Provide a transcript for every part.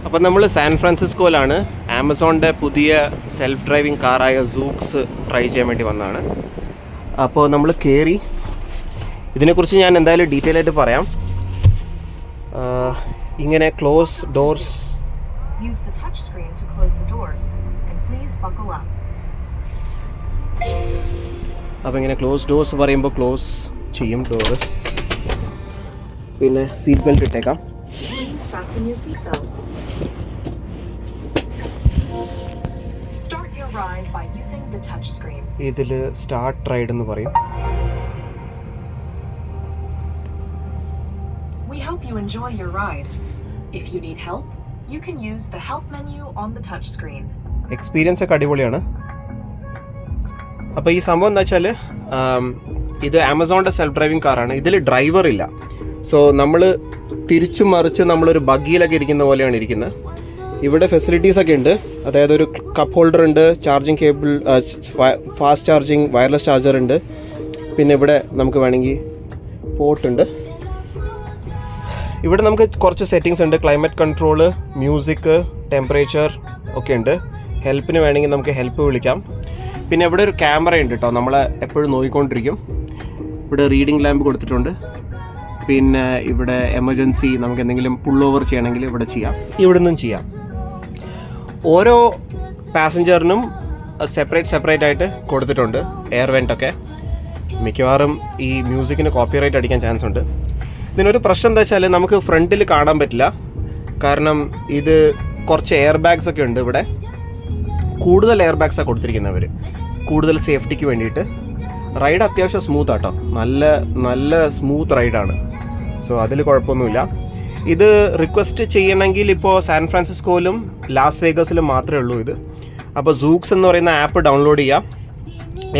അപ്പോൾ നമ്മൾ സാൻ ഫ്രാൻസിസ്കോയിലാണ്. ആമസോണിൻ്റെ പുതിയ സെൽഫ് ഡ്രൈവിംഗ് കാറായ സൂക്സ് ട്രൈ ചെയ്യാൻ വേണ്ടി വന്നതാണ്. അപ്പോൾ നമ്മൾ കയറി. ഇതിനെക്കുറിച്ച് ഞാൻ എന്തായാലും ഡീറ്റെയിൽ ആയിട്ട് പറയാം. ഇങ്ങനെ close doors. Use the touch screen to close the doors and please buckle up. അപ്പോൾ ഇങ്ങനെ ക്ലോസ് ഡോർസ് പറയുമ്പോൾ ക്ലോസ് ചെയ്യും ഡോർസ്. പിന്നെ സീറ്റ് ബെൽറ്റ് ഇട്ടേക്കാം. Please fasten your seat belt. Start your ride by using the touch screen. ഇതിൽ start ride എന്ന് പറയും. We hope you enjoy your ride. If you need help, you can use the help menu on the touch screen. Experience ഒക്കെ അടിപൊളിയാണ്. അപ്പോൾ ഈ സംഭവം എന്താ വെച്ചാൽ ഇത് ആമസോണിൻ്റെ സെൽഫ് ഡ്രൈവിംഗ് കാറാണ്. ഇതിൽ ഡ്രൈവർ ഇല്ല. സോ നമ്മൾ തിരിച്ചു മറിച്ച് നമ്മളൊരു ബഗ്ഗിയിലൊക്കെ ഇരിക്കുന്ന പോലെയാണ് ഇരിക്കുന്നത്. ഇവിടെ ഫെസിലിറ്റീസൊക്കെ ഉണ്ട്. അതായത് ഒരു കപ്പ് ഹോൾഡർ ഉണ്ട്, charging cable, fast charging wireless charger ഉണ്ട്. പിന്നെ ഇവിടെ നമുക്ക് വേണമെങ്കിൽ പോർട്ടുണ്ട്. ഇവിടെ നമുക്ക് കുറച്ച് സെറ്റിങ്സ് ഉണ്ട്. ക്ലൈമറ്റ് കൺട്രോള്, മ്യൂസിക്, ടെമ്പറേച്ചർ ഒക്കെ ഉണ്ട്. ഹെൽപ്പിന് വേണമെങ്കിൽ നമുക്ക് ഹെൽപ്പ് വിളിക്കാം. പിന്നെ ഇവിടെ ഒരു ക്യാമറ ഉണ്ട് കേട്ടോ, നമ്മളെ എപ്പോഴും നോക്കിക്കൊണ്ടിരിക്കും. ഇവിടെ റീഡിംഗ് ലാമ്പ് കൊടുത്തിട്ടുണ്ട്. പിന്നെ ഇവിടെ എമർജൻസി നമുക്ക് എന്തെങ്കിലും പുൾ ഓവർ ചെയ്യണമെങ്കിൽ ഇവിടെ ചെയ്യാം, ഇവിടെ നിന്നും ചെയ്യാം. ഓരോ പാസഞ്ചറിനും സെപ്പറേറ്റ് ആയിട്ട് കൊടുത്തിട്ടുണ്ട് എയർ വെൻ്റൊക്കെ. മിക്കവാറും ഈ മ്യൂസിക്കിന് കോപ്പിറൈറ്റ് അടിക്കാൻ ചാൻസ് ഉണ്ട്. ഇതിനൊരു പ്രശ്നം എന്താ വെച്ചാൽ നമുക്ക് ഫ്രണ്ടിൽ കാണാൻ പറ്റില്ല. കാരണം ഇത് കുറച്ച് എയർ ബാഗ്സ് ഒക്കെ ഉണ്ട് ഇവിടെ. കൂടുതൽ എയർ ബാഗ്സാണ് കൊടുത്തിരിക്കുന്നവർ, കൂടുതൽ സേഫ്റ്റിക്ക് വേണ്ടിയിട്ട്. റൈഡ് അത്യാവശ്യം സ്മൂത്ത് ആട്ടോ, നല്ല സ്മൂത്ത് റൈഡാണ്. സോ അതിൽ കുഴപ്പമൊന്നുമില്ല. ഇത് റിക്വസ്റ്റ് ചെയ്യണമെങ്കിൽ ഇപ്പോൾ സാൻ ഫ്രാൻസിസ്കോയിലും ലാസ് വേഗസിലും മാത്രമേ ഉള്ളൂ ഇത്. അപ്പോൾ സൂക്സ് എന്ന് പറയുന്ന ആപ്പ് ഡൗൺലോഡ് ചെയ്യാം.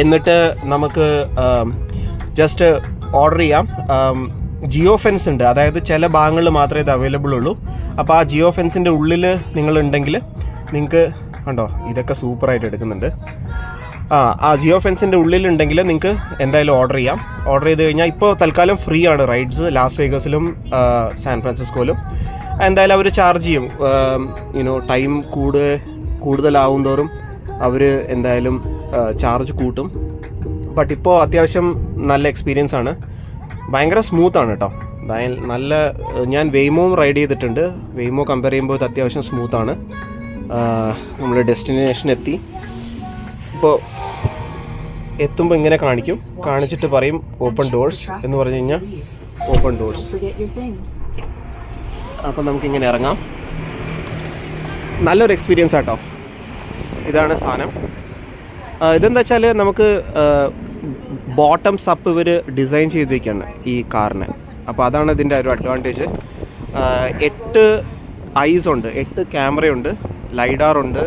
എന്നിട്ട് നമുക്ക് ജസ്റ്റ് ഓർഡർ ചെയ്യാം. ജിയോ ഫെൻസ് ഉണ്ട്, അതായത് ചില ഭാഗങ്ങളിൽ മാത്രമേ ഇത് അവൈലബിൾ ഉള്ളൂ. അപ്പോൾ ആ ജിയോ ഫെൻസിൻ്റെ ഉള്ളിൽ നിങ്ങളുണ്ടെങ്കിൽ നിങ്ങൾക്ക് കണ്ടോ ഇതൊക്കെ സൂപ്പറായിട്ട് എടുക്കുന്നുണ്ട്. ആ ജിയോ ഫെൻസിൻ്റെ ഉള്ളിലുണ്ടെങ്കിൽ നിങ്ങൾക്ക് എന്തായാലും ഓർഡർ ചെയ്യാം. ഓർഡർ ചെയ്ത് കഴിഞ്ഞാൽ ഇപ്പോൾ തൽക്കാലം ഫ്രീ ആണ് റൈഡ്സ് ലാസ് വേഗസിലും സാൻ ഫ്രാൻസിസ്കോയിലും. എന്തായാലും അവർ ചാർജ് ചെയ്യും. ടൈം കൂടുതലാവും തോറും അവർ എന്തായാലും ചാർജ് കൂട്ടും. ബട്ട് ഇപ്പോൾ അത്യാവശ്യം നല്ല എക്സ്പീരിയൻസ് ആണ്. ഭയങ്കര സ്മൂത്താണ് കേട്ടോ. നല്ല ഞാൻ വെയ്മോയും റൈഡ് ചെയ്തിട്ടുണ്ട്. വെയ്മോ കമ്പയർ ചെയ്യുമ്പോൾ ഇത് അത്യാവശ്യം സ്മൂത്താണ്. നമ്മൾ ഡെസ്റ്റിനേഷൻ എത്തി. ഇപ്പോൾ എത്തുമ്പോൾ ഇങ്ങനെ കാണിച്ചിട്ട് പറയും ഓപ്പൺ ഡോർസ് എന്ന് പറഞ്ഞു കഴിഞ്ഞാൽ ഓപ്പൺ ഡോർസ്. അപ്പം നമുക്കിങ്ങനെ ഇറങ്ങാം. നല്ലൊരു എക്സ്പീരിയൻസ് ആട്ടോ. ഇതാണ് സാധനം. ഇതെന്താ വെച്ചാൽ നമുക്ക് ബോട്ടംസ് അപ്പ് ഇവർ ഡിസൈൻ ചെയ്തിരിക്കുകയാണ് ഈ കാറിന്. അപ്പോൾ അതാണ് ഇതിൻ്റെ ഒരു അഡ്വാൻറ്റേജ്. 8 ഐസ് ഉണ്ട്, 8 ക്യാമറയുണ്ട്, ലൈഡാറുണ്ട്,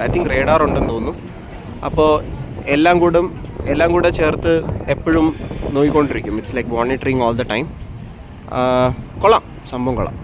ഐ തിങ്ക് റേഡാർ ഉണ്ടെന്ന് തോന്നുന്നു. അപ്പോൾ എല്ലാം കൂടെ ചേർത്ത് എപ്പോഴും നോക്കിക്കൊണ്ടിരിക്കും. It's like monitoring all the time. കൊള്ളാം, സംഭവം കൊള്ളാം.